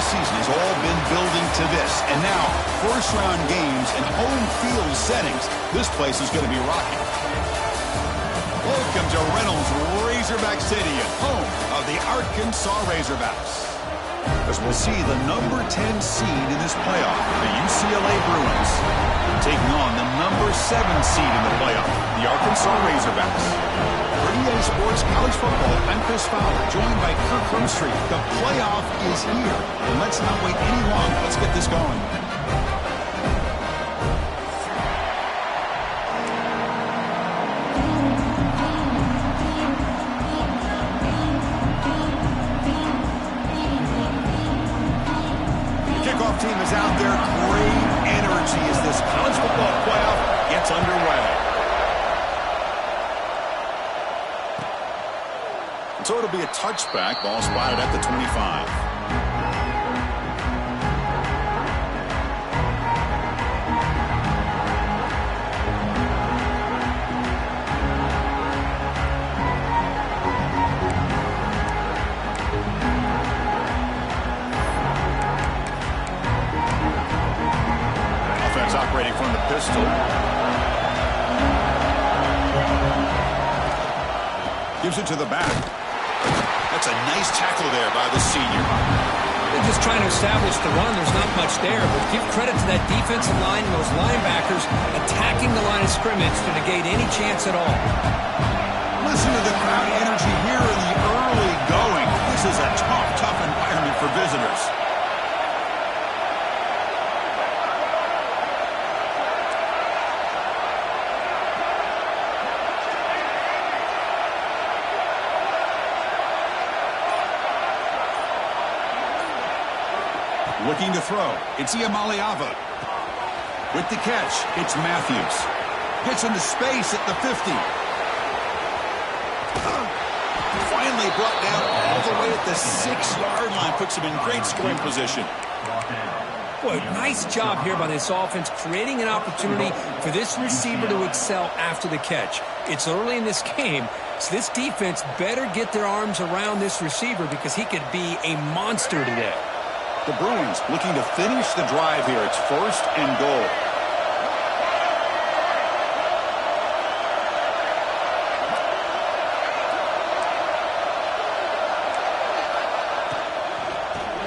season has all been building to this. And now, first-round games and home field settings. This place is going to be rocking. Welcome to Reynolds Razorback Stadium, home of the Arkansas Razorbacks. As we'll see the number 10 seed in this playoff, the UCLA Bruins, taking on the number 7 seed in the playoff, the Arkansas Razorbacks. For EA Sports College Football, I'm Chris Fowler, joined by Kirk Crumstreet. The playoff is here, and let's not wait any longer. Let's get this going. Team is out there. Great energy as this college football playoff gets underway. And so it'll be a touchback. Ball spotted at the 25. Operating from the pistol. Gives it to the back. That's a nice tackle there by the senior. They're just trying to establish the run. There's not much there, but give credit to that defensive line and those linebackers attacking the line of scrimmage to negate any chance at all. Listen to the crowd energy here in the early going. This is a tough environment for visitors. Looking to throw. It's Iamaleava. With the catch, it's Matthews. Gets into space at the 50. Finally brought down all the way at the 6-yard line. Puts him in great scoring position. Boy, nice job here by this offense, creating an opportunity for this receiver to excel after the catch. It's early in this game, so this defense better get their arms around this receiver because he could be a monster today. The Bruins looking to finish the drive here. It's 1st and goal.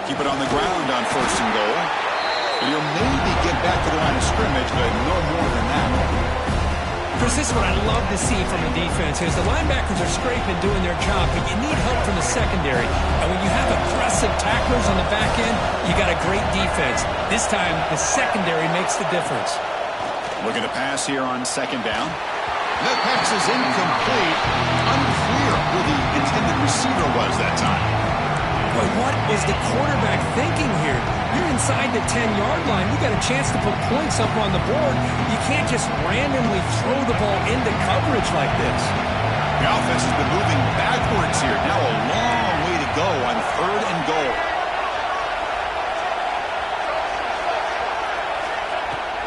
Keep it on the ground on 1st and goal. He'll maybe get back to the line of scrimmage, but no more than that. Chris, this is what I love to see from the defense is the linebackers are scraping, doing their job, but you need help from the secondary. And when you have aggressive tacklers on the back end, you got a great defense. This time, the secondary makes the difference. Looking to pass here on 2nd down. That pass is incomplete. Unclear who the intended receiver was that time. Boy, what is the quarterback thinking here? You're inside the 10-yard line. You got a chance to put points up on the board. You can't just randomly throw the ball into coverage like this. The offense has been moving backwards here. Now a long way to go on 3rd and goal.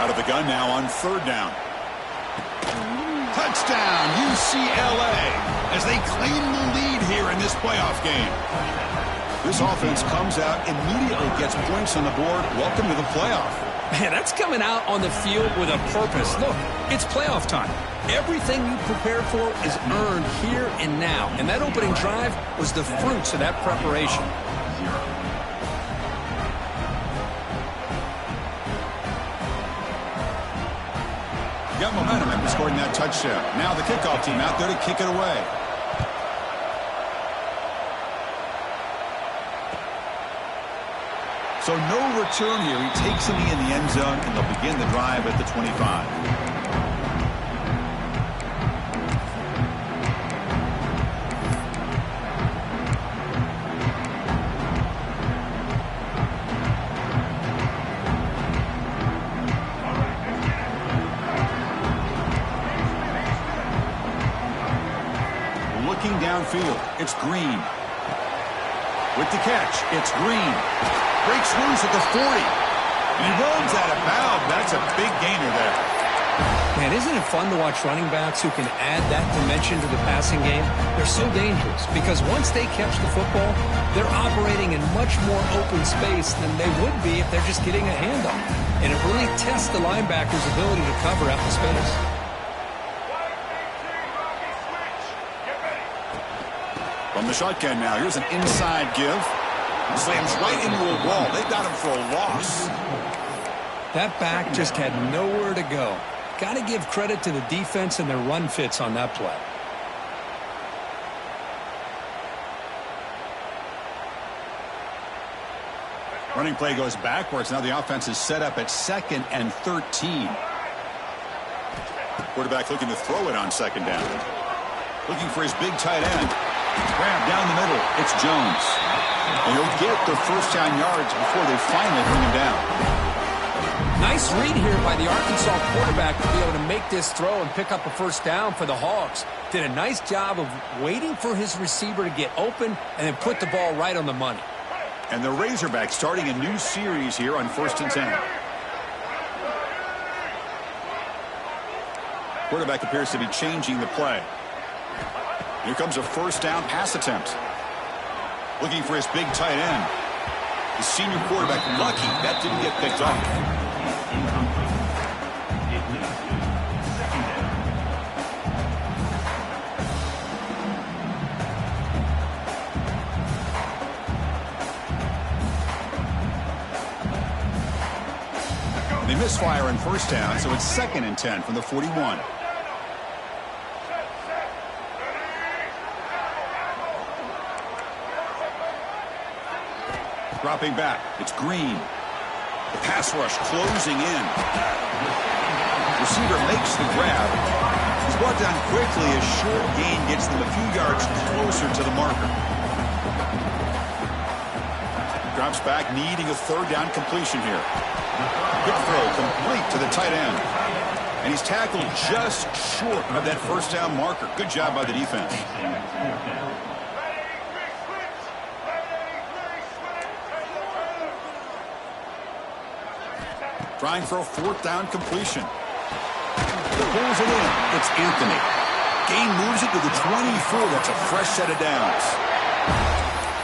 Out of the gun now on 3rd down. Touchdown, UCLA, as they claim the lead here in this playoff game. This offense comes out, immediately gets points on the board. Welcome to the playoff. Man, that's coming out on the field with a purpose. Look, it's playoff time. Everything you prepared for is earned here and now. And that opening drive was the fruits of that preparation. Got momentum after scoring that touchdown. Now the kickoff team out there to kick it away. So no return here. He takes it in the end zone, and they'll begin the drive at the 25. Looking downfield, it's Green. With the catch, it's Green. Breaks loose at the 40. He runs out of bounds. That's a big gainer there. Man, isn't it fun to watch running backs who can add that dimension to the passing game? They're so dangerous because once they catch the football, they're operating in much more open space than they would be if they're just getting a handoff. And it really tests the linebacker's ability to cover out the space. From the shotgun now, here's an inside give. Slams right into a wall. They got him for a loss. That back just had nowhere to go. Got to give credit to the defense and their run fits on that play. Running play goes backwards. Now the offense is set up at 2nd and 13. Quarterback looking to throw it on 2nd down. Looking for his big tight end. Grab down the middle. It's Jones. And he'll get the first down yards before they finally bring him down. Nice read here by the Arkansas quarterback to be able to make this throw and pick up a first down for the Hogs. Did a nice job of waiting for his receiver to get open and then put the ball right on the money. And the Razorbacks starting a new series here on 1st and 10. Quarterback appears to be changing the play. Here comes a first down pass attempt. Looking for his big tight end. The senior quarterback lucky that didn't get picked up. They misfire on first down, so it's 2nd and 10 from the 41. Dropping back, it's Green. The pass rush closing in. Receiver makes the grab. He's brought down quickly. A short gain gets them a few yards closer to the marker. Drops back, needing a 3rd down completion here. Quick throw complete to the tight end. And he's tackled just short of that first down marker. Good job by the defense. Trying for a 4th down completion. Pulls it in. It's Anthony. Gain moves it to the 24. That's a fresh set of downs.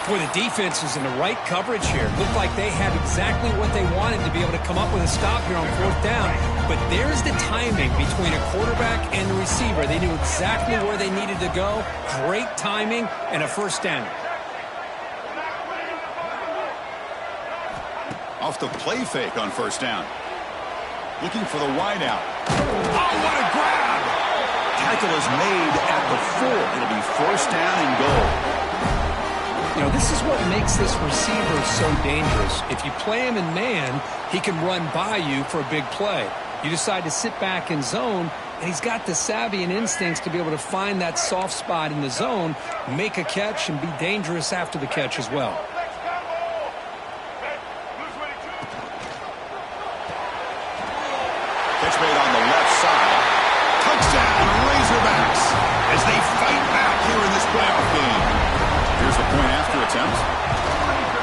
Boy, the defense is in the right coverage here. Looked like they had exactly what they wanted to be able to come up with a stop here on 4th down. But there's the timing between a quarterback and the receiver. They knew exactly where they needed to go. Great timing and a first down. Off the play fake on first down. Looking for the wide out. Oh, what a grab! Tackle is made at the 4. It'll be first down and goal. You know, this is what makes this receiver so dangerous. If you play him in man, he can run by you for a big play. You decide to sit back in zone, and he's got the savvy and instincts to be able to find that soft spot in the zone, make a catch, and be dangerous after the catch as well. Catch made on the left side. Touchdown, Razorbacks, as they fight back here in this playoff game. Here's the point after attempt.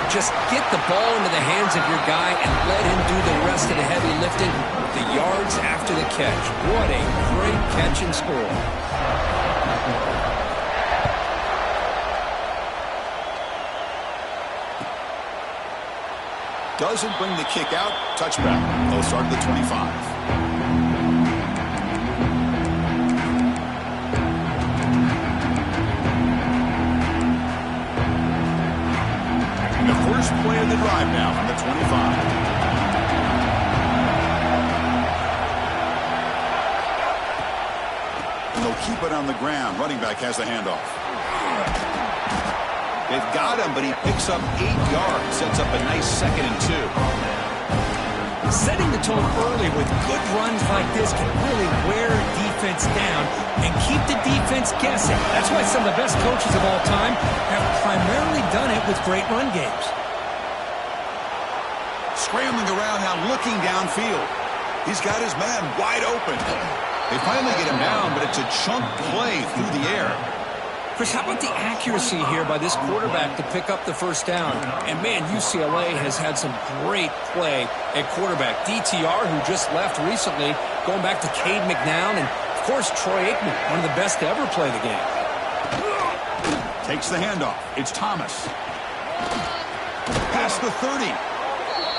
Just get the ball into the hands of your guy and let him do the rest of the heavy lifting. The yards after the catch. What a great catch and score. Doesn't bring the kick out. Touchback. They'll start at the 25. The first play of the drive now from the 25. And they'll keep it on the ground. Running back has the handoff. They've got him, but he picks up 8 yards. Sets up a nice 2nd and 2. Setting the tone early with good runs like this can really wear defense down and keep the defense guessing. That's why some of the best coaches of all time have primarily done it with great run games. Scrambling around now, looking downfield. He's got his man wide open. They finally get him down, but it's a chunk play through the air. Chris, how about the accuracy here by this quarterback to pick up the first down? And, man, UCLA has had some great play at quarterback. DTR, who just left recently, going back to Cade McNown, and, of course, Troy Aikman, one of the best to ever play the game. Takes the handoff. It's Thomas. Past the 30.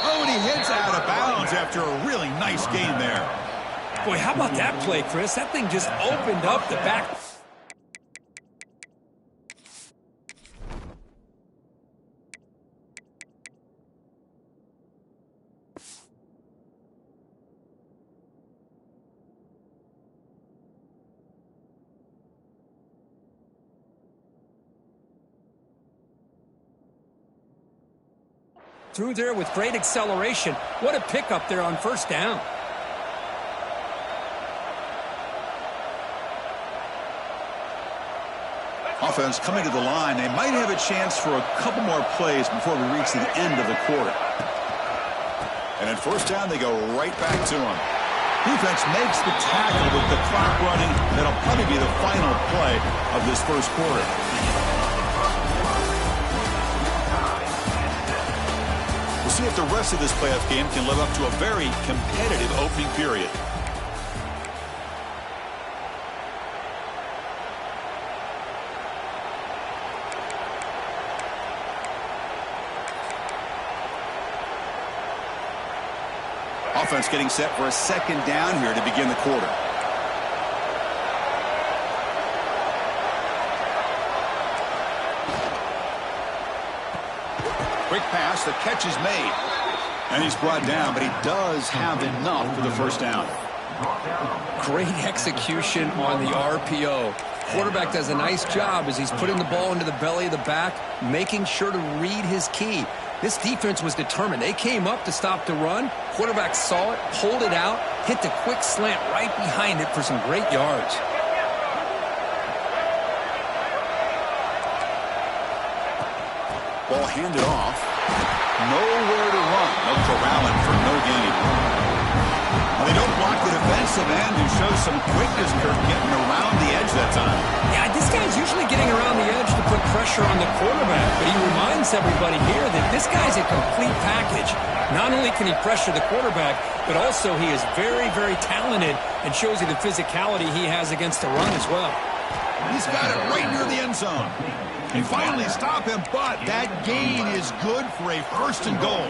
Oh, and he heads out of bounds after a really nice gain there. Boy, how about that play, Chris? That thing just opened up the back. Through there with great acceleration. What a pickup there on first down. Offense coming to the line. They might have a chance for a couple more plays before we reach the end of the quarter. And at first down, they go right back to him. Defense makes the tackle with the clock running. That'll probably be the final play of this first quarter. We'll see if the rest of this playoff game can live up to a very competitive opening period. Offense getting set for a second down here to begin the quarter. Quick pass, the catch is made. And he's brought down, but he does have enough for the first down. Great execution on the RPO. Quarterback does a nice job as he's putting the ball into the belly of the back, making sure to read his key. This defense was determined. They came up to stop the run. Quarterback saw it, pulled it out, hit the quick slant right behind it for some great yards. Ball handed off. Nowhere to run. No corralling for no gain. Well, they don't block the defensive end, who shows some quickness, Kirk, getting around the edge that time. Yeah, this guy's usually getting around the edge to put pressure on the quarterback, but he reminds everybody here that this guy's a complete package. Not only can he pressure the quarterback, but also he is very, very talented and shows you the physicality he has against the run as well. He's got it right near the end zone. He finally stop him, but that gain is good for a first and goal.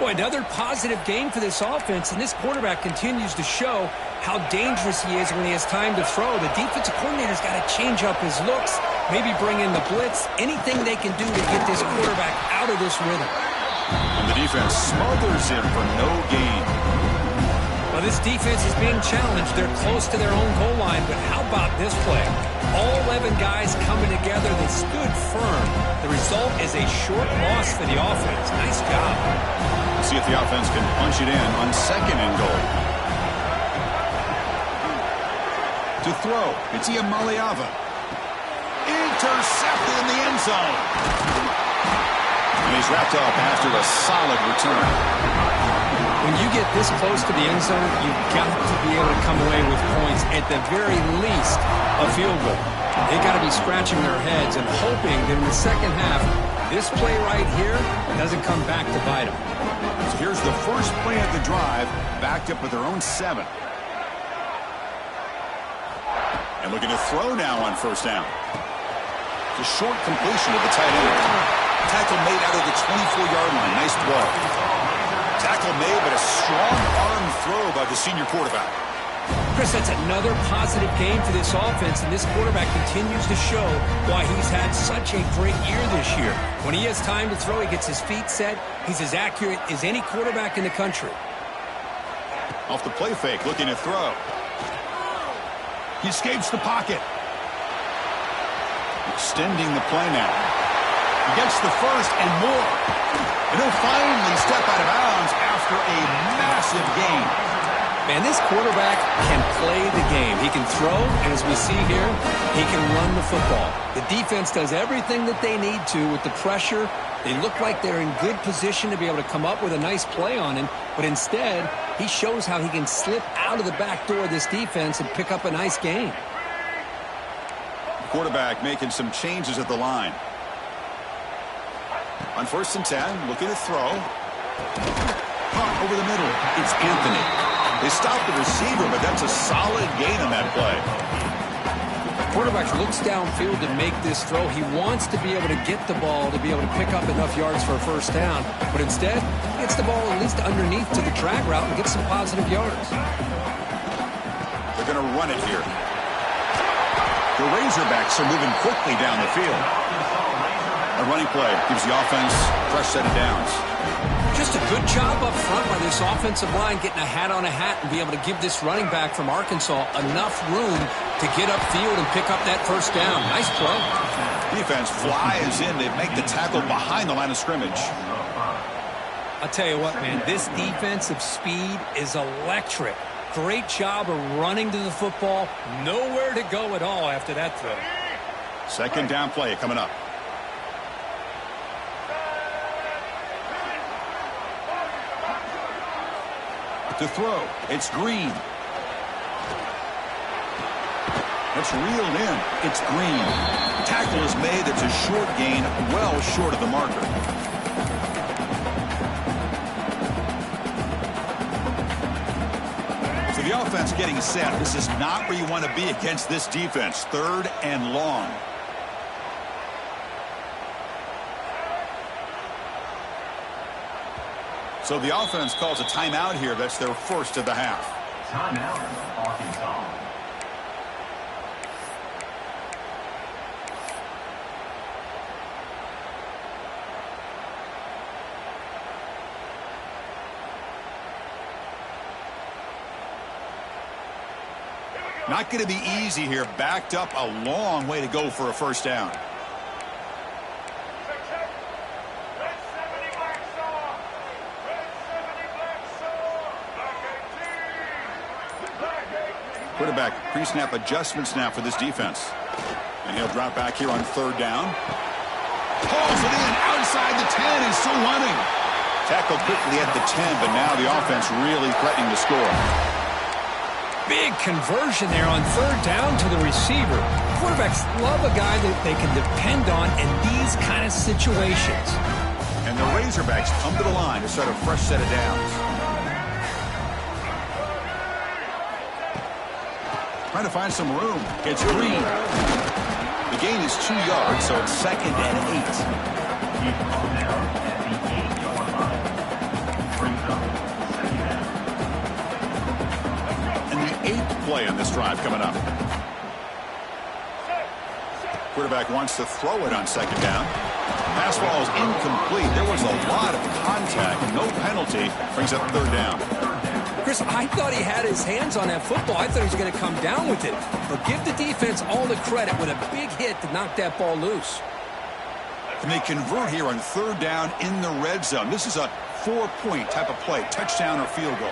Boy, another positive game for this offense, and this quarterback continues to show how dangerous he is when he has time to throw. The defensive coordinator's got to change up his looks, maybe bring in the blitz, anything they can do to get this quarterback out of this rhythm. And the defense smothers him for no gain. Well, this defense is being challenged. They're close to their own goal line, but how about this play? All 11 guys coming together. They stood firm. The result is a short loss for the offense. Nice job. See if the offense can punch it in on second and goal. To throw, it's Iamaleava. Intercepted in the end zone. And he's wrapped up after a solid return. When you get this close to the end zone, you've got to be able to come away with points, at the very least, a field goal. They've got to be scratching their heads and hoping that in the second half, this play right here doesn't come back to bite them. So here's the first play of the drive, backed up with their own 7. And looking to throw now on first down. It's a short completion of the tight end. Tackle made out of the 24-yard line. Nice throw. Tackle made, but a strong arm throw by the senior quarterback. Chris, that's another positive game for this offense, and this quarterback continues to show why he's had such a great year this year. When he has time to throw, he gets his feet set. He's as accurate as any quarterback in the country. Off the play fake, looking to throw. He escapes the pocket. Extending the play now. He gets the first and more. And he'll finally step out of bounds after a massive gain. Man, this quarterback can play the game. He can throw, and as we see here, he can run the football. The defense does everything that they need to with the pressure. They look like they're in good position to be able to come up with a nice play on him, but instead, he shows how he can slip out of the back door of this defense and pick up a nice gain. Quarterback making some changes at the line. On first and 10, looking to throw. Caught over the middle. It's Anthony. They stopped the receiver, but that's a solid gain on that play. Quarterback looks downfield to make this throw. He wants to be able to get the ball to be able to pick up enough yards for a first down. But instead, he gets the ball at least underneath to the drag route and gets some positive yards. They're going to run it here. The Razorbacks are moving quickly down the field. A running play gives the offense a fresh set of downs. Just a good job up front by this offensive line, getting a hat on a hat and be able to give this running back from Arkansas enough room to get upfield and pick up that first down. Nice play. Defense flies in. They make the tackle behind the line of scrimmage. I'll tell you what, man, this defensive speed is electric. Great job of running to the football. Nowhere to go at all after that throw. Second down play coming up. To throw, it's Green. It's reeled in. It's Green. Tackle is made. It's a short gain, well short of the marker. So the offense getting set. This is not where you want to be against this defense. Third and long. So the offense calls a timeout here. That's their first of the half. Timeout, Arkansas. Not going to be easy here. Backed up a long way to go for a first down. Quarterback pre-snap adjustments now for this defense. And he'll drop back here on third down. Pulls it in outside the 10. He's still running. Tackled quickly at the 10, but now the offense really threatening to score. Big conversion there on third down to the receiver. Quarterbacks love a guy that they can depend on in these kind of situations. And the Razorbacks come to the line to start a fresh set of downs. Trying to find some room. It's Green. The gain is 2 yards, so it's second and 8. And the 8th play on this drive coming up. Quarterback wants to throw it on second down. Pass ball is incomplete. There was a lot of contact. No penalty. Brings up third down. Chris, I thought he had his hands on that football. I thought he was going to come down with it. But give the defense all the credit with a big hit to knock that ball loose. And they convert here on third down in the red zone. This is a 4-point type of play, touchdown or field goal.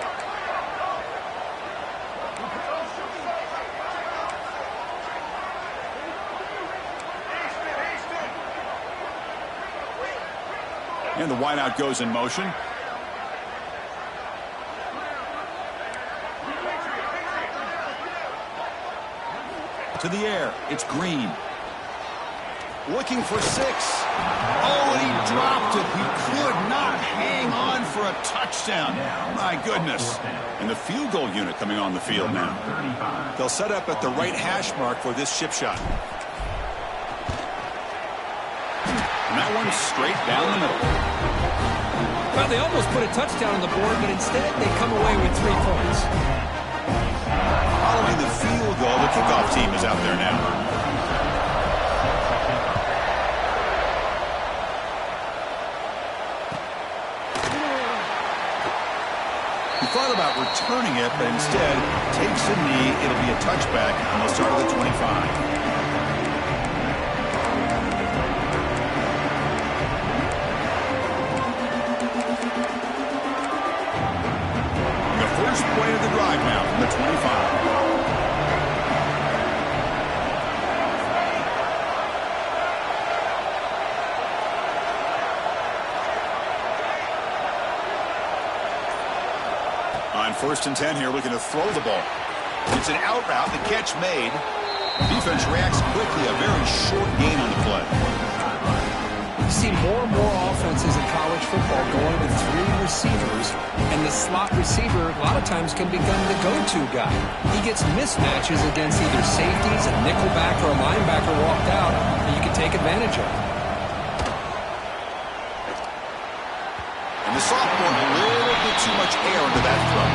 And the wideout goes in motion. To the air, it's Green. Looking for 6. Oh, and he dropped it. He could not hang on for a touchdown. My goodness. And the field goal unit coming on the field now. They'll set up at the right hash mark for this chip shot. And that one's straight down the middle. Well, they almost put a touchdown on the board, but instead they come away with 3 points. Following the field goal, the kickoff team is out there now. He thought about returning it, but instead takes a knee. It'll be a touchback, and they'll start at the 25. First play of the drive now from the 25. On first and 10 here, looking to throw the ball. It's an out route, the catch made. Defense reacts quickly, a very short gain on the play. You see more and more offenses in college football going to 3 receivers, and the slot receiver a lot of times can become the go-to guy. He gets mismatches against either safeties, a nickelback, or a linebacker walked out that you can take advantage of. And the sophomore, a little bit too much air into that throw.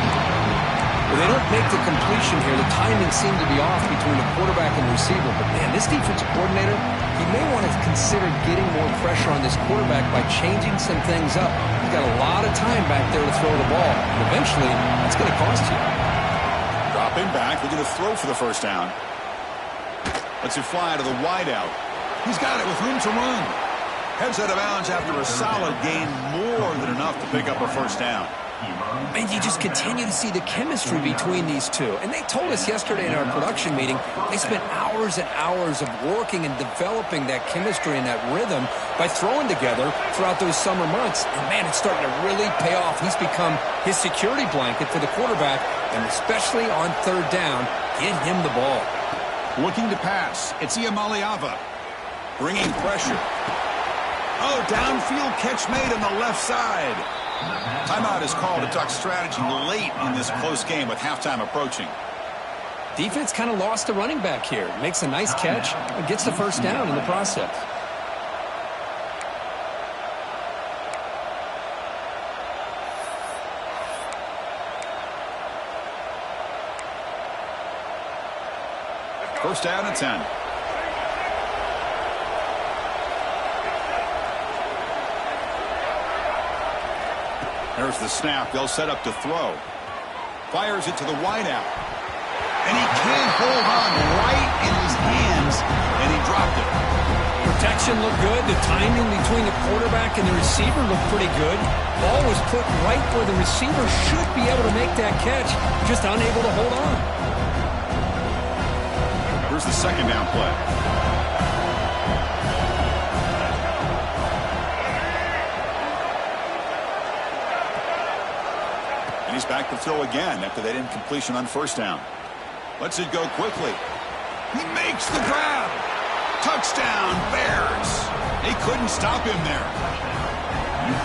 Well, they don't make the completion here. The timing seemed to be off between the quarterback and the receiver. But, man, this defensive coordinator, he may want to consider getting more pressure on this quarterback by changing some things up. He's got a lot of time back there to throw the ball. And eventually, that's going to cost you. Dropping back, looking to throw for the first down. Lets it fly to the wideout. He's got it with room to run. Heads out of bounds after a solid gain, more than enough to pick up a first down. And you just continue to see the chemistry between these two. And they told us yesterday in our production meeting, they spent hours and hours of working and developing that chemistry and that rhythm by throwing together throughout those summer months. And, man, it's starting to really pay off. He's become his security blanket for the quarterback, and especially on third down, get him the ball. Looking to pass. It's Iamaleava. Bringing pressure. Oh, downfield catch made on the left side. Timeout is called to talk strategy late in this close game with halftime approaching. Defense kind of lost the running back here. Makes a nice catch and gets the first down in the process. First down at 10. There's the snap. They'll set up to throw. Fires it to the wideout. And he can't hold on right in his hands, and he dropped it. Protection looked good. The timing between the quarterback and the receiver looked pretty good. Ball was put right where the receiver should be able to make that catch, just unable to hold on. Here's the second down play. He's back to throw again after that incompletion on first down. Lets it go quickly. He makes the grab. Touchdown, Bears. They couldn't stop him there.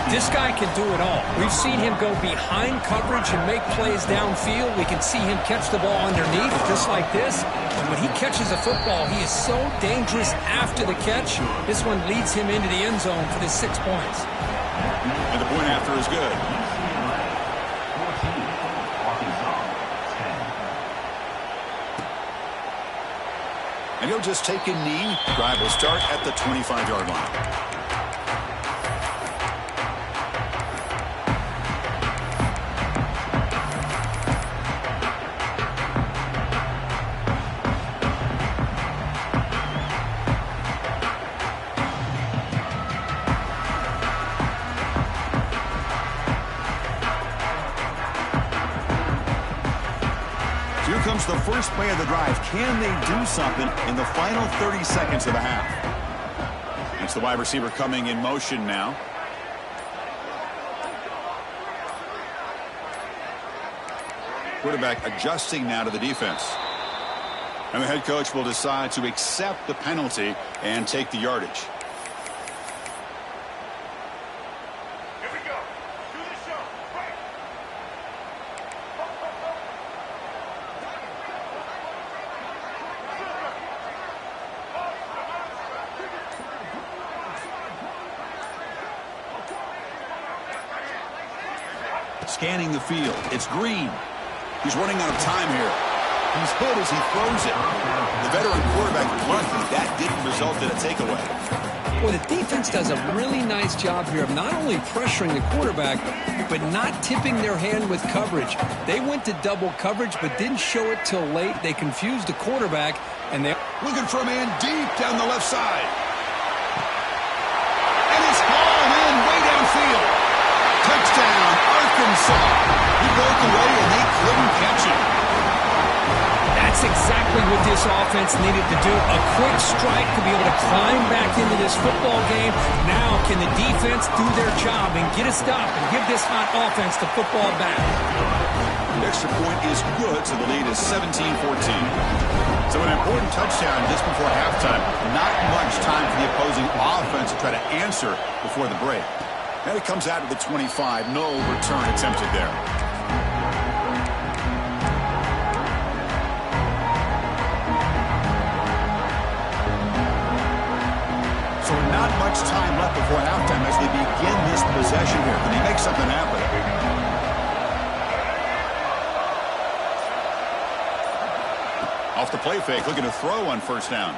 This guy can do it all. We've seen him go behind coverage and make plays downfield. We can see him catch the ball underneath just like this. And when he catches a football, he is so dangerous after the catch. This one leads him into the end zone for the 6 points. And the point after is good. And he'll just take a knee. Drive will start at the 25-yard line. Here comes the first play of the drive. Can they do something in the final 30 seconds of the half? It's the wide receiver coming in motion now. Quarterback adjusting now to the defense. And the head coach will decide to accept the penalty and take the yardage. Scanning the field. It's Green. He's running out of time here. He's hit as he throws it. The veteran quarterback lucky that didn't result in a takeaway. Well, the defense does a really nice job here of not only pressuring the quarterback, but not tipping their hand with coverage. They went to double coverage, but didn't show it till late. They confused the quarterback, and they're looking for a man deep down the left side. And it's hauled in way downfield. Touchdown, Arkansas. He broke away, and they couldn't catch him. That's exactly what this offense needed to do. A quick strike to be able to climb back into this football game. Now can the defense do their job and get a stop and give this hot offense the football back? The extra point is good, so the lead is 17-14. So an important touchdown just before halftime. Not much time for the opposing offense to try to answer before the break. And it comes out to the 25. No return attempted there. So not much time left before halftime as they begin this possession here. Can he make something happen? Off the play fake, looking to throw on first down.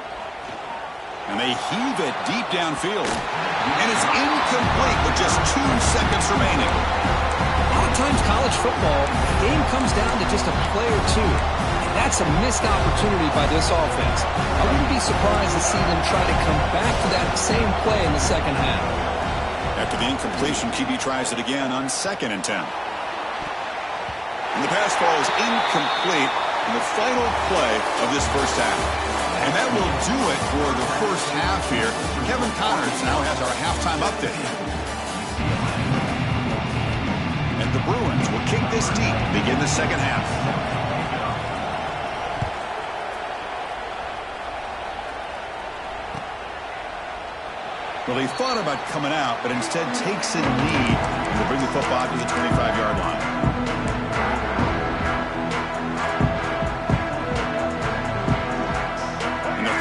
And they heave it deep downfield. And it's incomplete with just 2 seconds remaining. A lot of times college football, the game comes down to just a play or two. And that's a missed opportunity by this offense. I wouldn't be surprised to see them try to come back to that same play in the second half. After the incompletion, QB tries it again on 2nd and 10. And the pass falls incomplete in the final play of this first half. And that will do it for the first half here. Kevin Connors now has our halftime update. And the Bruins will kick this deep to begin the second half. Well, he thought about coming out, but instead takes a knee to bring the football to the 25-yard line.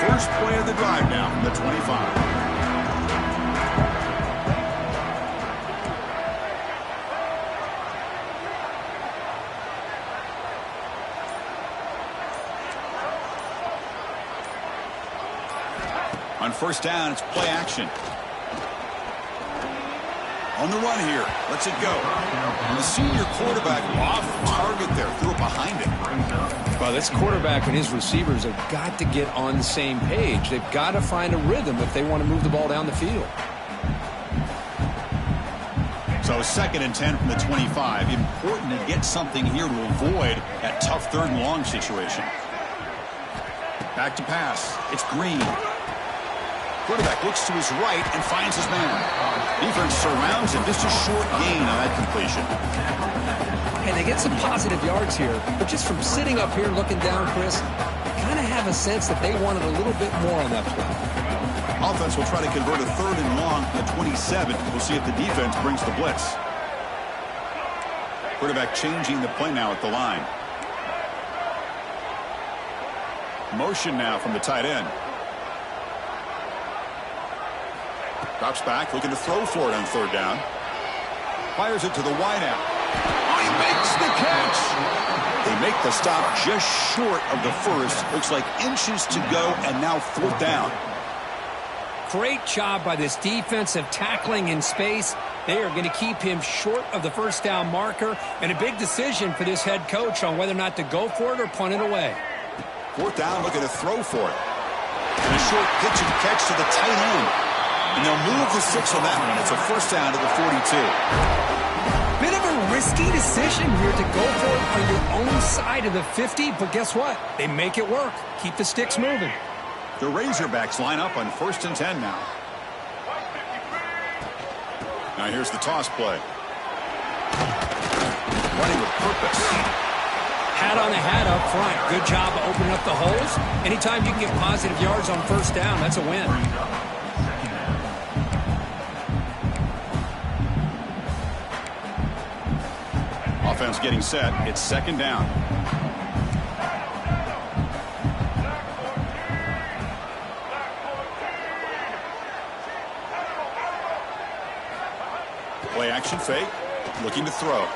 First play of the drive now from the 25. On first down, it's play action. On the run here. Lets it go. And the senior quarterback off target there. Threw it behind him. Well, this quarterback and his receivers have got to get on the same page. They've got to find a rhythm if they want to move the ball down the field. So 2nd and 10 from the 25. Important to get something here to avoid that tough 3rd and long situation. Back to pass. It's Green. Quarterback looks to his right and finds his man. Defense surrounds him. Just a short gain on that completion. Hey, they get some positive yards here, but just from sitting up here looking down, Chris, I kind of have a sense that they wanted a little bit more on that play. Offense will try to convert a 3rd and long at 27. We'll see if the defense brings the blitz. Quarterback changing the play now at the line. Motion now from the tight end. Drops back, looking to throw for it on 3rd down. Fires it to the wideout. Oh, he makes the catch. They make the stop just short of the first. Looks like inches to go, and now 4th down. Great job by this defensive tackling in space. They are going to keep him short of the first down marker, and a big decision for this head coach on whether or not to go for it or punt it away. 4th down, looking to throw for it. And a short pitch and catch to the tight end. And they'll move the 6 on that one. It's a first down to the 42. Bit of a risky decision here to go for it on your own side of the 50, but guess what? They make it work. Keep the sticks moving. The Razorbacks line up on 1st and 10 now. Now here's the toss play. Running with purpose. Hat on the hat up front. Good job of opening up the holes. Anytime you can get positive yards on first down, that's a win. Offense getting set. It's 2nd down. Play action fake. Looking to throw.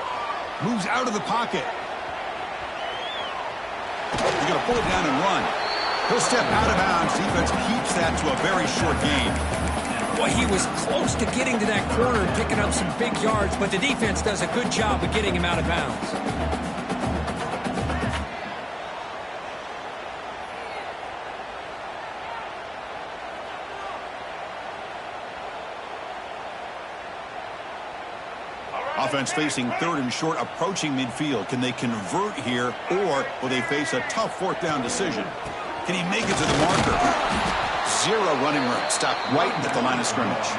Moves out of the pocket. He's going to pull it down and run. He'll step out of bounds. Defense keeps that to a very short gain. Boy, he was close to getting to that corner and picking up some big yards, but the defense does a good job of getting him out of bounds. Offense facing 3rd and short, approaching midfield. Can they convert here, or will they face a tough 4th down decision? Can he make it to the marker? 0 running room. Stopped right at the line of scrimmage.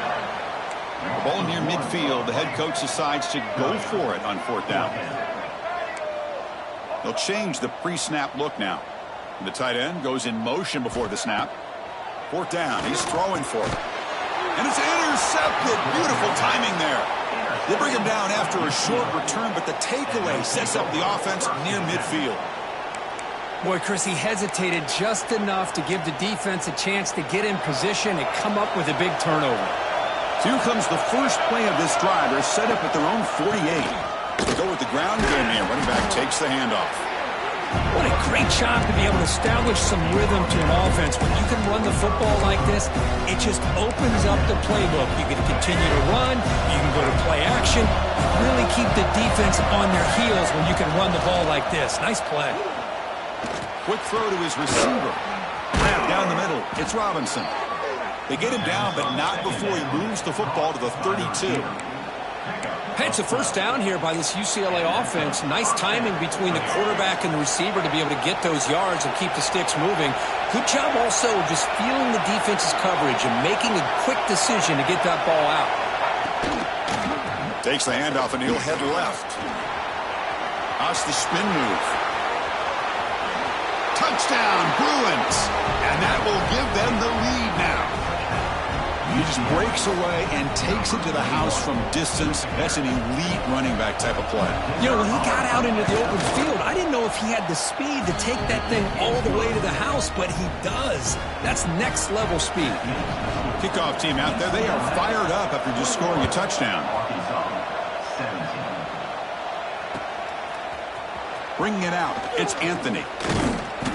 The ball near midfield. The head coach decides to go for it on 4th down. They'll change the pre-snap look now. The tight end goes in motion before the snap. 4th down. He's throwing for it. And it's intercepted. Beautiful timing there. They bring him down after a short return, but the takeaway sets up the offense near midfield. Boy, Chris, he hesitated just enough to give the defense a chance to get in position and come up with a big turnover. So here comes the first play of this drive. They're set up at their own 48. They go with the ground game here. Running back takes the handoff. What a great job to be able to establish some rhythm to an offense. When you can run the football like this, it just opens up the playbook. You can continue to run. You can go to play action. Really keep the defense on their heels when you can run the ball like this. Nice play. Quick throw to his receiver. Down the middle, it's Robinson. They get him down, but not before he moves the football to the 32. Hey, it's a first down here by this UCLA offense. Nice timing between the quarterback and the receiver to be able to get those yards and keep the sticks moving. Good job also just feeling the defense's coverage and making a quick decision to get that ball out. Takes the handoff and he'll head left. How's the spin move? Touchdown, Bruins! And that will give them the lead now. He just breaks away and takes it to the house from distance. That's an elite running back type of play. You know, when he got out into the open field, I didn't know if he had the speed to take that thing all the way to the house, but he does. That's next level speed. Kickoff team out there, they are fired up after just scoring a touchdown. Bringing it out, it's Anthony.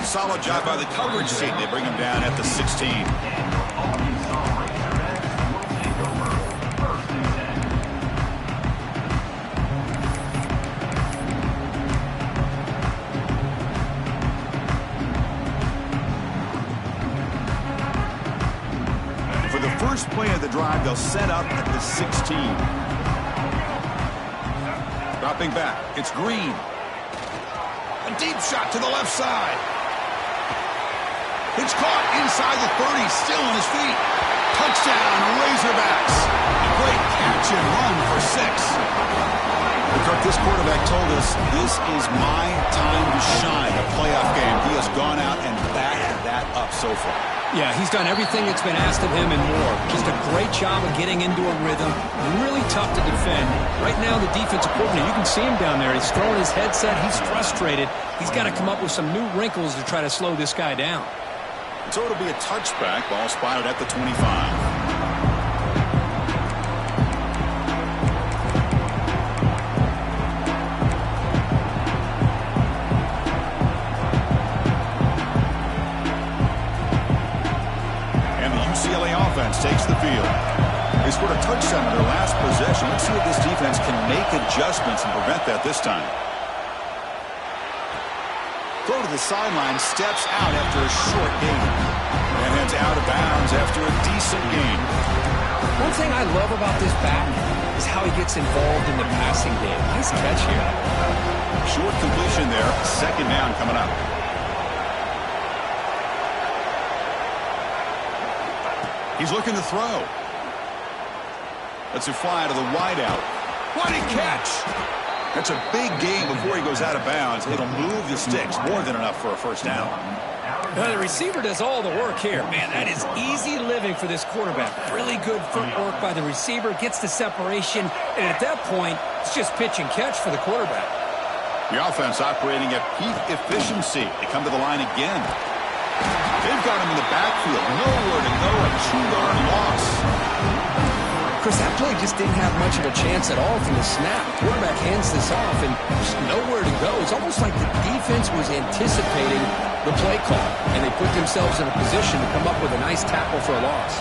Solid job by the coverage team. They bring him down at the 16. For the first play of the drive, they'll set up at the 16. Dropping back, it's Green. A deep shot to the left side. It's caught inside the 30, still on his feet. Touchdown, Razorbacks. A great catch and run for 6. Kirk, this quarterback told us this is my time to shine, a playoff game. He has gone out and backed that up so far. Yeah, he's done everything that's been asked of him and more. Just a great job of getting into a rhythm. Really tough to defend. Right now, the defensive coordinator, you can see him down there. He's throwing his headset. He's frustrated. He's got to come up with some new wrinkles to try to slow this guy down. So it'll be a touchback. Ball spotted at the 25. Takes the field. They scored a touchdown in their last possession. Let's see if this defense can make adjustments and prevent that this time. Throw to the sideline, steps out after a short gain. And heads out of bounds after a decent gain. One thing I love about this back is how he gets involved in the passing game. Nice catch here. Short completion there. Second down coming up. He's looking to throw. Lets it fly to the wideout. What a catch! That's a big gain before he goes out of bounds. It'll move the sticks. More than enough for a first down. Well, the receiver does all the work here. Man, that is easy living for this quarterback. Really good footwork by the receiver. Gets the separation. And at that point, it's just pitch and catch for the quarterback. The offense operating at peak efficiency. They come to the line again. They've got him in the backfield. Nowhere to go. A 2-yard loss. Chris, that play just didn't have much of a chance at all from the snap. Quarterback hands this off and just nowhere to go. It's almost like the defense was anticipating the play call, and they put themselves in a position to come up with a nice tackle for a loss.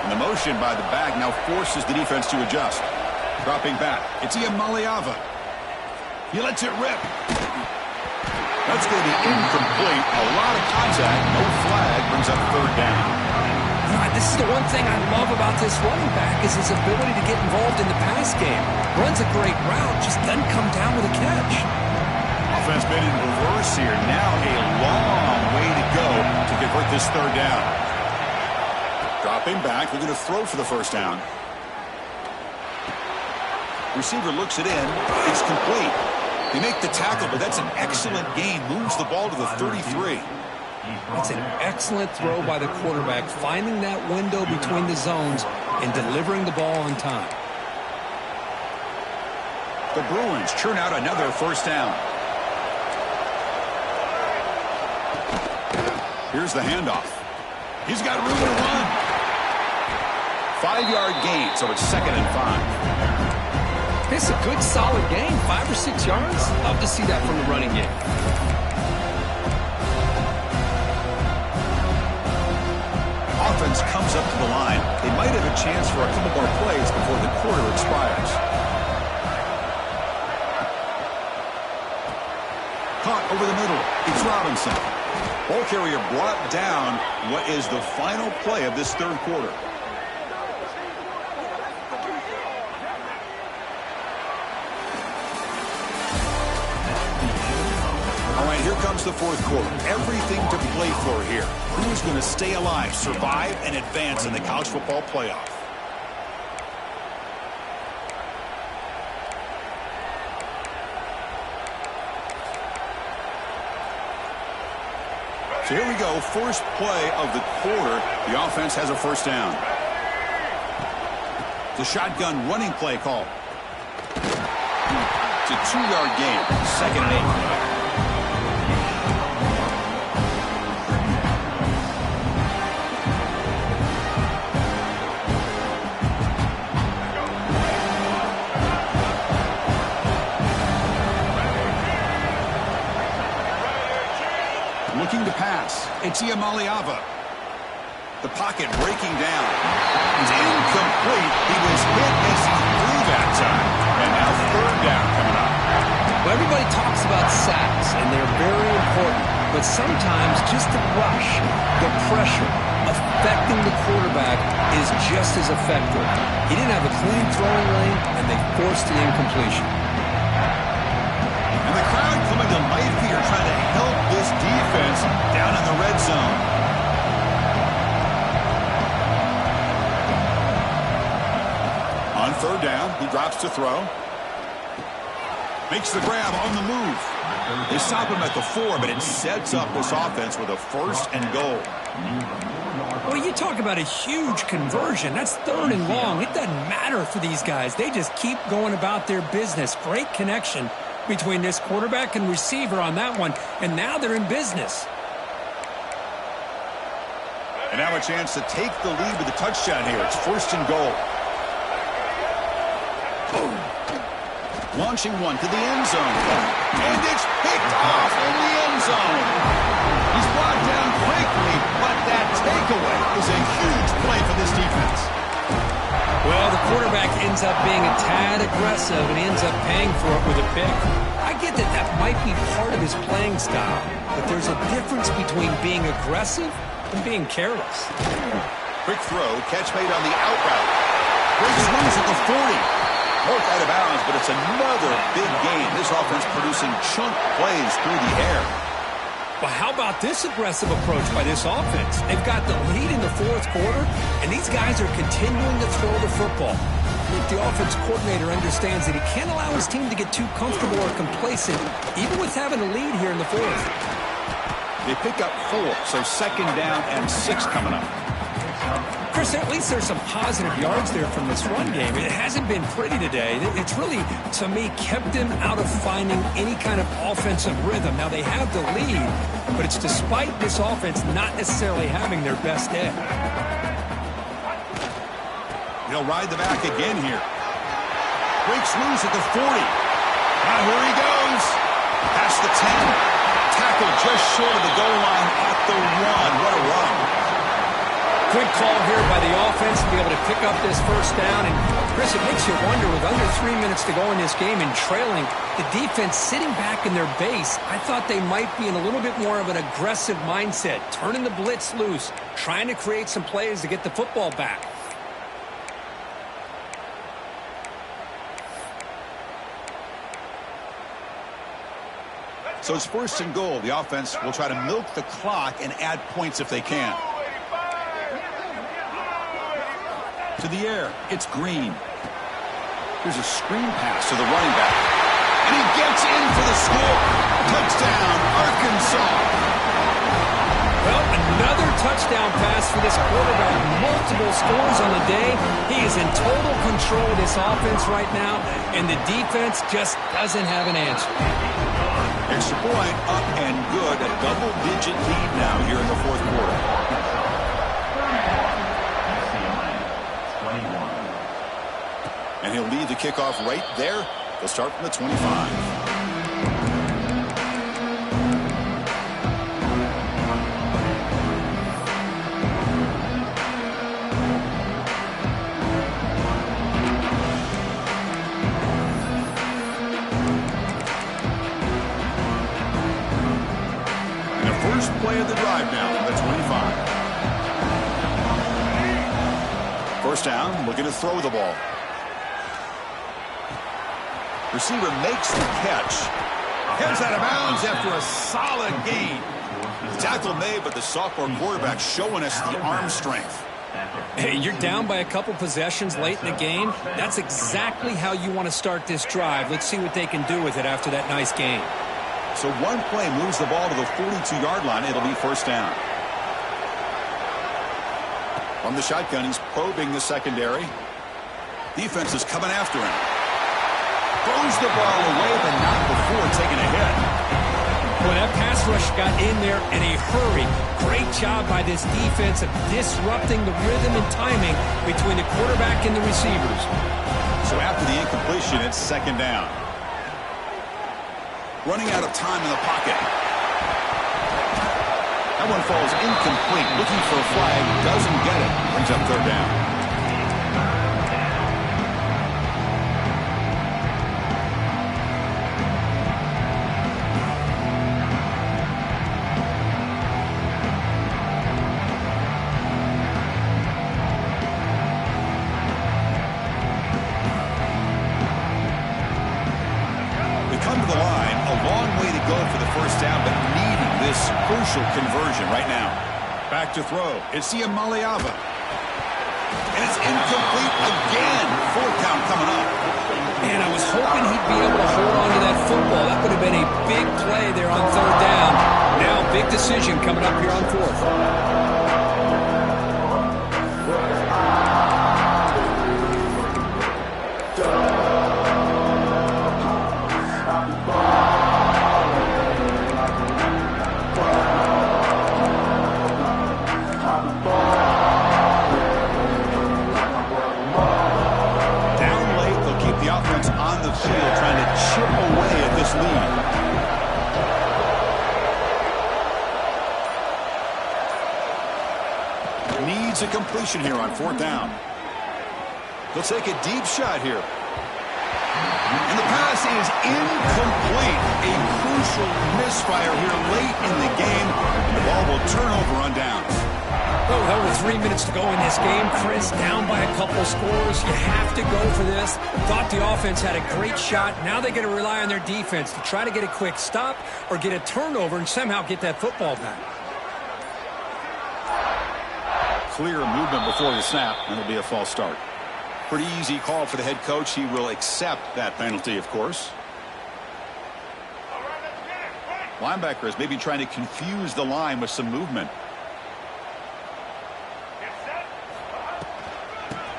And the motion by the back now forces the defense to adjust. Dropping back. It's Iamaleava. He lets it rip. That's going to be incomplete. A lot of contact. No flag. Brings up third down. This is the one thing I love about this running back is his ability to get involved in the pass game. Runs a great route, just doesn't come down with a catch. Offense been in reverse here. Now a long way to go to convert this third down. Dropping back. They're going to throw for the first down. Receiver looks it in. It's complete. They make the tackle, but that's an excellent gain. Moves the ball to the 33. That's an excellent throw by the quarterback, finding that window between the zones and delivering the ball on time. The Bruins churn out another first down. Here's the handoff. He's got room to run. 5-yard gain, so it's 2nd and 5. It's a good, solid gain, 5 or 6 yards. Love to see that from the running game. Offense comes up to the line. They might have a chance for a couple more plays before the quarter expires. Caught over the middle. It's Robinson. Ball carrier brought down. What is the final play of this third quarter? All right, here comes the fourth quarter. Everything to play for here. Who's going to stay alive, survive, and advance in the college football playoff? So here we go, first play of the quarter. The offense has a first down. The shotgun running play call. It's a 2-yard gain, 2nd and 8. Looking to pass. It's Iamaleava. The pocket breaking down. It's incomplete. He was hit as he threw that time. And now 3rd down coming up. Well, everybody talks about sacks, and they're very important. But sometimes just the rush, the pressure, affecting the quarterback is just as effective. He didn't have a clean throwing lane, and they forced the incompletion. And the crowd coming to life here, trying to help this defense down in the red zone. On 3rd down, he drops to throw. Makes the grab on the move. They stop him at the 4, but it sets up this offense with a 1st and goal. Well, you talk about a huge conversion. That's 3rd and long. It doesn't matter for these guys. They just keep going about their business. Great connection between this quarterback and receiver on that one, and now they're in business. And now a chance to take the lead with a touchdown here. It's 1st and goal. Launching one to the end zone. And it's picked off in the end zone. He's brought down quickly, but that takeaway is a huge play for this defense. Well, the quarterback ends up being a tad aggressive and ends up paying for it with a pick. I get that that might be part of his playing style, but there's a difference between being aggressive and being careless. Quick throw, catch made on the out route. Breaks loose at the 40. Mark out of bounds, but it's another big game. This offense producing chunk plays through the air. Well, how about this aggressive approach by this offense? They've got the lead in the 4th quarter, and these guys are continuing to throw the football. I think the offense coordinator understands that he can't allow his team to get too comfortable or complacent, even with having a lead here in the 4th. They pick up 4, so 2nd down and 6 coming up. Chris, at least there's some positive yards there from this run game. It hasn't been pretty today. It's really, to me, kept them out of finding any kind of offensive rhythm. Now, they have the lead, but it's despite this offense not necessarily having their best day. He'll ride the back again here. Breaks loose at the 40. Now here he goes. Past the 10. Tackle just short of the goal line at the 1. What a run. Good call here by the offense to be able to pick up this first down. And, Chris, it makes you wonder, with under 3 minutes to go in this game and trailing, the defense sitting back in their base, I thought they might be in a little bit more of an aggressive mindset, turning the blitz loose, trying to create some plays to get the football back. So it's 1st and goal. The offense will try to milk the clock and add points if they can. To the air, it's Green. Here's a screen pass to the running back. And he gets in for the score. Touchdown, Arkansas. Well, another touchdown pass for this quarterback. Multiple scores on the day. He is in total control of this offense right now, and the defense just doesn't have an answer. Extra point, up and good. A double-digit lead now here in the fourth quarter. And he'll lead the kickoff right there. They'll start from the 25. First play of the drive now from the 25. First down, looking to throw the ball. Receiver makes the catch. Heads out of bounds after a solid gain. The tackle made, but the sophomore quarterback showing us the arm strength. Hey, you're down by a couple possessions late in the game. That's exactly how you want to start this drive. Let's see what they can do with it after that nice game. So one play moves the ball to the 42-yard line. It'll be first down. From the shotgun, he's probing the secondary. Defense is coming after him. Throws the ball away, but not before taking a hit. Boy, that pass rush got in there in a hurry. Great job by this defense of disrupting the rhythm and timing between the quarterback and the receivers. So after the incompletion, it's second down. Running out of time in the pocket. That one falls incomplete. Looking for a flag. Doesn't get it. Brings up third down. Conversion right now. Back to throw. It's Maliava. And it's incomplete again. Fourth down coming up. Man, I was hoping he'd be able to hold on to that football. That would have been a big play there on third down. Now, big decision coming up here on fourth. Trying to chip away at this lead. Needs a completion here on fourth down. He'll take a deep shot here. And the pass is incomplete. A crucial misfire here late in the game. And the ball will turn over on downs. Oh, hell, with 3 minutes to go in this game, Chris, down by a couple of scores. You have to go for this. Thought the offense had a great shot. Now they got to rely on their defense to try to get a quick stop or get a turnover and somehow get that football back. Clear movement before the snap, and it'll be a false start. Pretty easy call for the head coach. He will accept that penalty, of course. Linebacker is maybe trying to confuse the line with some movement.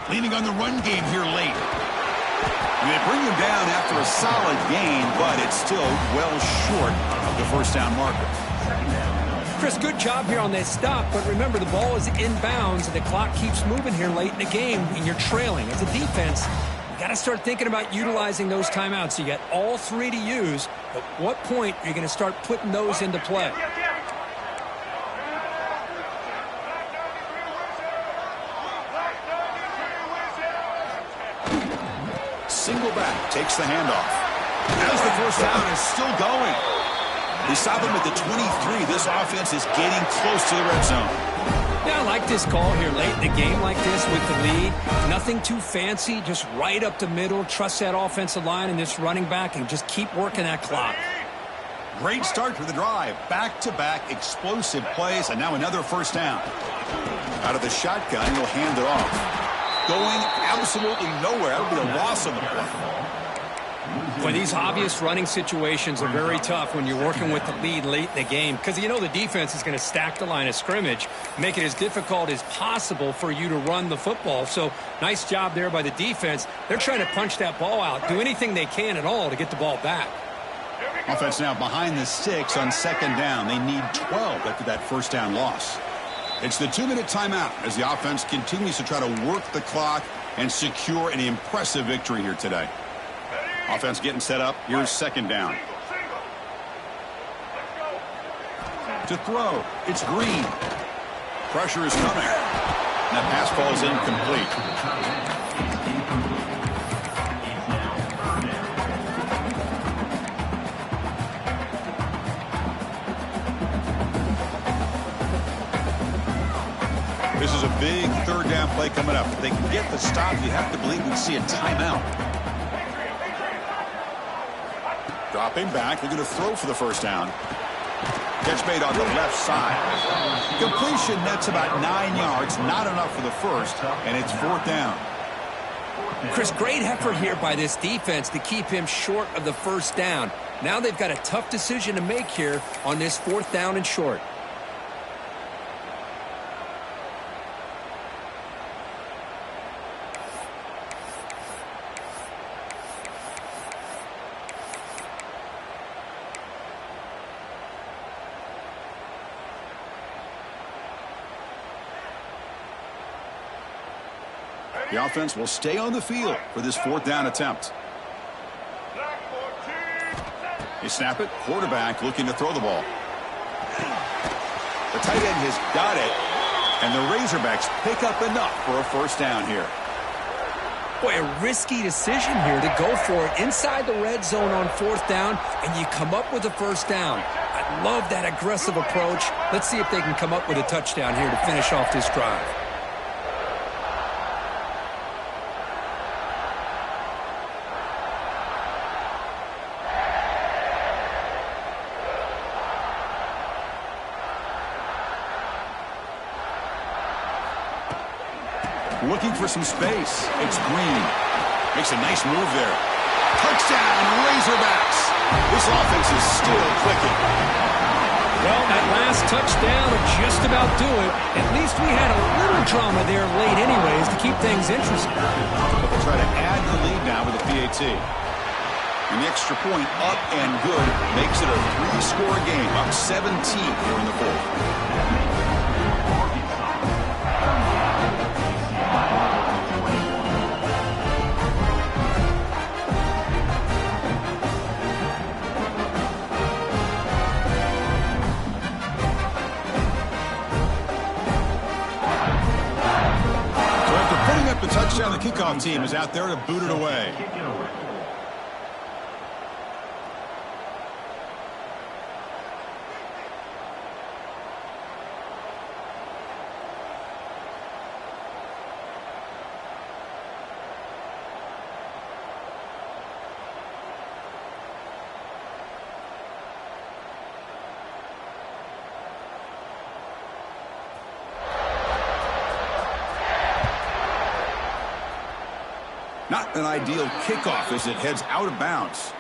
Leaning on the run game here late. And they bring him down after a solid gain, but it's still well short of the first down marker. Chris, good job here on that stop, but remember the ball is inbounds and the clock keeps moving here late in the game and you're trailing. As a defense, you got to start thinking about utilizing those timeouts. You got all three to use. At what point are you going to start putting those into play? Single back, takes the handoff. As the first down is still going. They stop him at the 23. This offense is getting close to the red zone. Yeah, I like this call here late in the game like this with the lead. Nothing too fancy, just right up the middle. Trust that offensive line and this running back and just keep working that clock. Great start to the drive. Back-to-back explosive plays, and now another first down. Out of the shotgun, he'll hand it off. Going absolutely nowhere. That would be a loss on the play. Boy, these obvious running situations are very tough when you're working with the lead late in the game because you know the defense is going to stack the line of scrimmage, make it as difficult as possible for you to run the football. So nice job there by the defense. They're trying to punch that ball out, do anything they can at all to get the ball back. Offense now behind the 6 on second down. They need 12 after that first down loss. It's the 2-minute timeout as the offense continues to try to work the clock and secure an impressive victory here today. Offense getting set up. Here's second down. To throw, it's Green. Pressure is coming. That pass falls incomplete. This is a big third down play coming up. If they can get the stop, you have to believe we'd see a timeout. Dropping back, looking to throw for the first down. Catch made on the left side. Completion nets about 9 yards, not enough for the first, and it's fourth down. Chris, great effort here by this defense to keep him short of the first down. Now they've got a tough decision to make here on this fourth down and short. The offense will stay on the field for this fourth down attempt. They snap it. Quarterback looking to throw the ball. The tight end has got it. And the Razorbacks pick up enough for a first down here. Boy, a risky decision here to go for it inside the red zone on fourth down, and you come up with a first down. I love that aggressive approach. Let's see if they can come up with a touchdown here to finish off this drive. Looking for some space. It's Green. Makes a nice move there. Touchdown, Razorbacks. This offense is still clicking. Well, that last touchdown will just about do it. At least we had a little drama there late anyways to keep things interesting. But they'll try to add the lead now with a PAT. And the extra point up and good makes it a 3-score game. Up 17 here in the fourth. The touchdown, the kickoff team is out there to boot it away. Not an ideal kickoff as it heads out of bounds.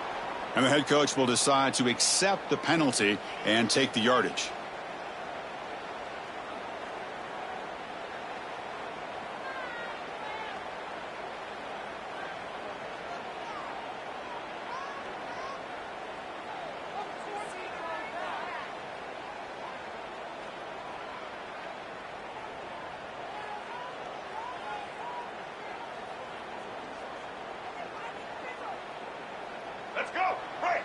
And the head coach will decide to accept the penalty and take the yardage. Let's go. Right.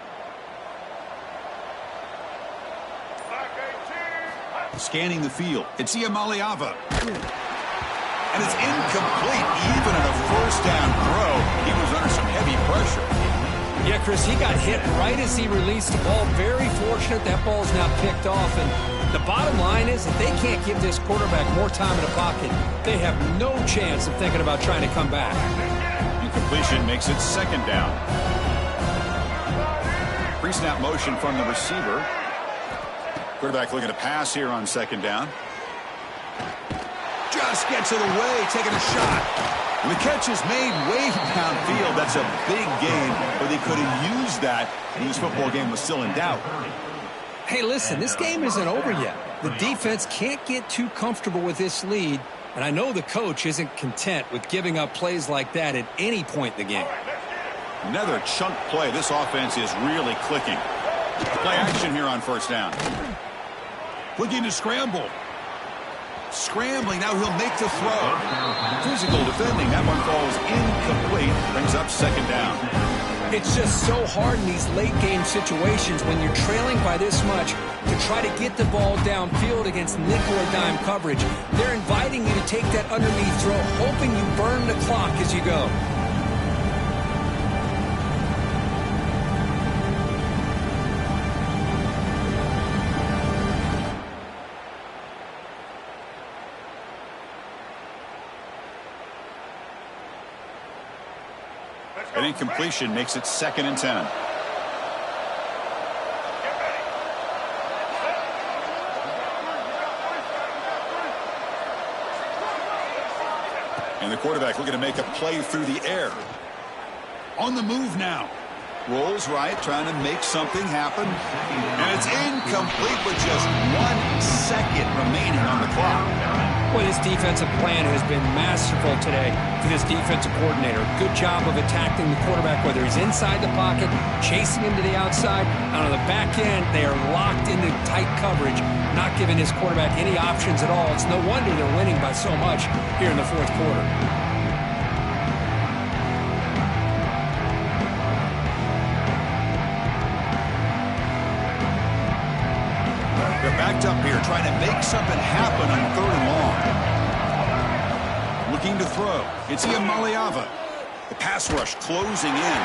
Scanning the field. It's Iamaleava. And it's incomplete. Even in a first down throw, he was under some heavy pressure. Yeah, Chris, he got hit right as he released the ball. Very fortunate that ball's now picked off. And the bottom line is that they can't give this quarterback more time in the pocket. They have no chance of thinking about trying to come back. Incompletion makes it second down. Pre-snap motion from the receiver. Quarterback looking to pass here on second down. Just gets it away, taking a shot. The catch is made way downfield. That's a big gain, but they could have used that when this football game was still in doubt. Hey, listen, this game isn't over yet. The defense can't get too comfortable with this lead, and I know the coach isn't content with giving up plays like that at any point in the game. Another chunk play. This offense is really clicking. Play action here on first down. Looking to scramble. Scrambling, now he'll make the throw. Physical defending, that one falls incomplete. Brings up second down. It's just so hard in these late game situations when you're trailing by this much to try to get the ball downfield against nickel or dime coverage. They're inviting you to take that underneath throw, hoping you burn the clock as you go. An incompletion makes it 2nd and 10. And the quarterback looking to make a play through the air. On the move now. Rolls right, trying to make something happen. And it's incomplete with just 1 second remaining on the clock. Well, this defensive plan has been masterful today for this defensive coordinator. Good job of attacking the quarterback, whether he's inside the pocket, chasing him to the outside. And on the back end, they are locked into tight coverage, not giving his quarterback any options at all. It's no wonder they're winning by so much here in the fourth quarter. They're backed up here, trying to make something happen on 3rd and long. Looking to throw. It's Iamaleava. The pass rush closing in.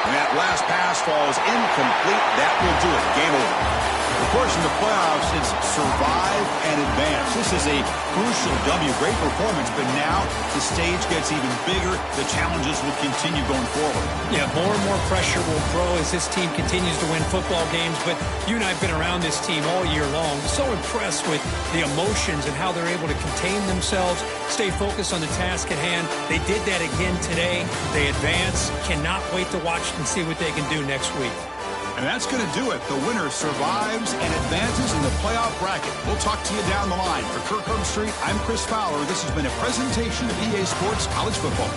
And that last pass falls incomplete. That will do it. Game over. Of course, in the playoffs, it's survive and advance. This is a crucial W. Great performance, but now the stage gets even bigger. The challenges will continue going forward. Yeah, more and more pressure will grow as this team continues to win football games. But you and I have been around this team all year long. So impressed with the emotions and how they're able to contain themselves, stay focused on the task at hand. They did that again today. They advance. Cannot wait to watch and see what they can do next week. And that's going to do it. The winner survives and advances in the playoff bracket. We'll talk to you down the line. For Kirk Herbstreit, I'm Chris Fowler. This has been a presentation of EA Sports College Football.